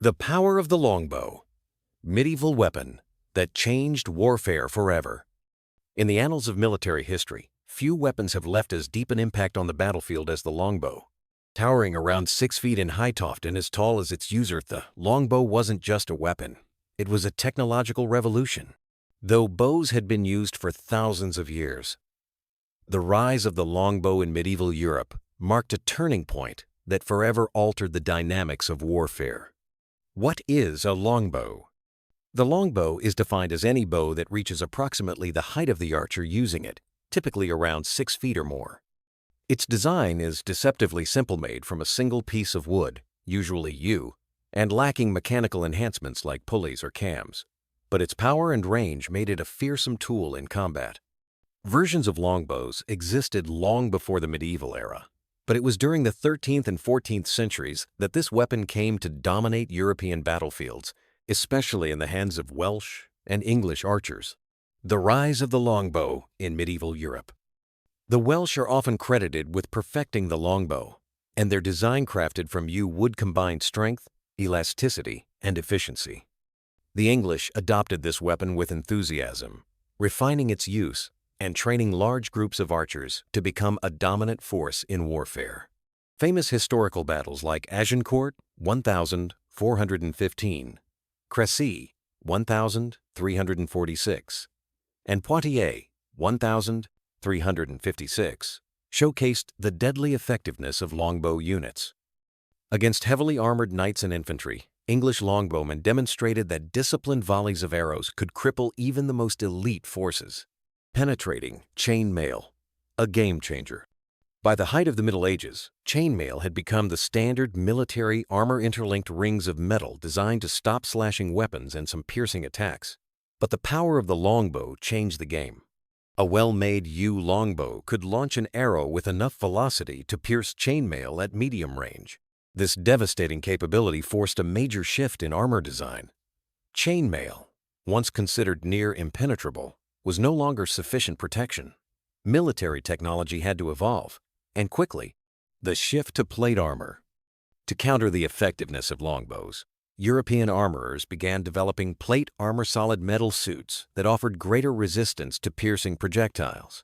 The power of the longbow, medieval weapon that changed warfare forever. In the annals of military history, few weapons have left as deep an impact on the battlefield as the longbow. Towering around 6 feet in height and as tall as its user, the longbow wasn't just a weapon. It was a technological revolution. Though bows had been used for thousands of years, the rise of the longbow in medieval Europe marked a turning point that forever altered the dynamics of warfare. What is a longbow? The longbow is defined as any bow that reaches approximately the height of the archer using it, typically around 6 feet or more. Its design is deceptively simple, made from a single piece of wood, usually yew, and lacking mechanical enhancements like pulleys or cams. But its power and range made it a fearsome tool in combat. Versions of longbows existed long before the medieval era, but it was during the 13th and 14th centuries that this weapon came to dominate European battlefields, especially in the hands of Welsh and English archers. The rise of the longbow in medieval Europe. The Welsh are often credited with perfecting the longbow, and their design crafted from yew wood combined strength, elasticity, and efficiency. The English adopted this weapon with enthusiasm, refining its use and training large groups of archers to become a dominant force in warfare. Famous historical battles like Agincourt, 1415, Crécy, 1346, and Poitiers, 1356, showcased the deadly effectiveness of longbow units. Against heavily armored knights and infantry, English longbowmen demonstrated that disciplined volleys of arrows could cripple even the most elite forces. Penetrating chainmail, a game changer. By the height of the Middle Ages, chainmail had become the standard military armor-interlinked rings of metal designed to stop slashing weapons and some piercing attacks. But the power of the longbow changed the game. A well-made yew longbow could launch an arrow with enough velocity to pierce chainmail at medium range. This devastating capability forced a major shift in armor design. Chainmail, once considered near impenetrable, was no longer sufficient protection. Military technology had to evolve, and quickly. The shift to plate armor. To counter the effectiveness of longbows, European armorers began developing plate armor solid metal suits that offered greater resistance to piercing projectiles.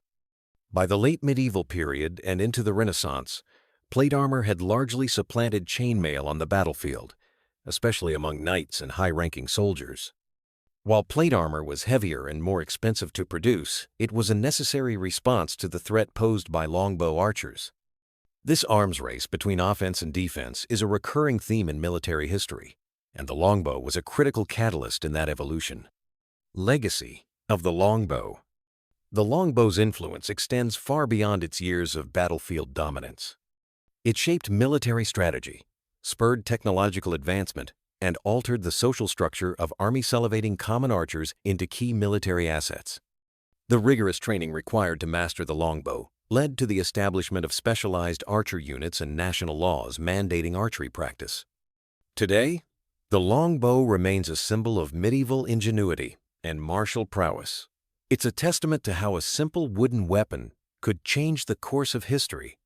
By the late medieval period and into the Renaissance, plate armor had largely supplanted chainmail on the battlefield, especially among knights and high-ranking soldiers. While plate armor was heavier and more expensive to produce, it was a necessary response to the threat posed by longbow archers. This arms race between offense and defense is a recurring theme in military history, and the longbow was a critical catalyst in that evolution. Legacy of the longbow. The longbow's influence extends far beyond its years of battlefield dominance. It shaped military strategy, spurred technological advancement, and altered the social structure of armies, elevating common archers into key military assets. The rigorous training required to master the longbow led to the establishment of specialized archer units and national laws mandating archery practice. Today, the longbow remains a symbol of medieval ingenuity and martial prowess. It's a testament to how a simple wooden weapon could change the course of history.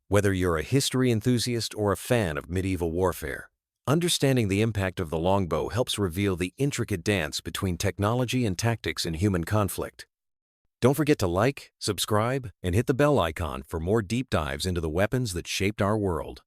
Whether you're a history enthusiast or a fan of medieval warfare, understanding the impact of the longbow helps reveal the intricate dance between technology and tactics in human conflict. Don't forget to like, subscribe, and hit the bell icon for more deep dives into the weapons that shaped our world.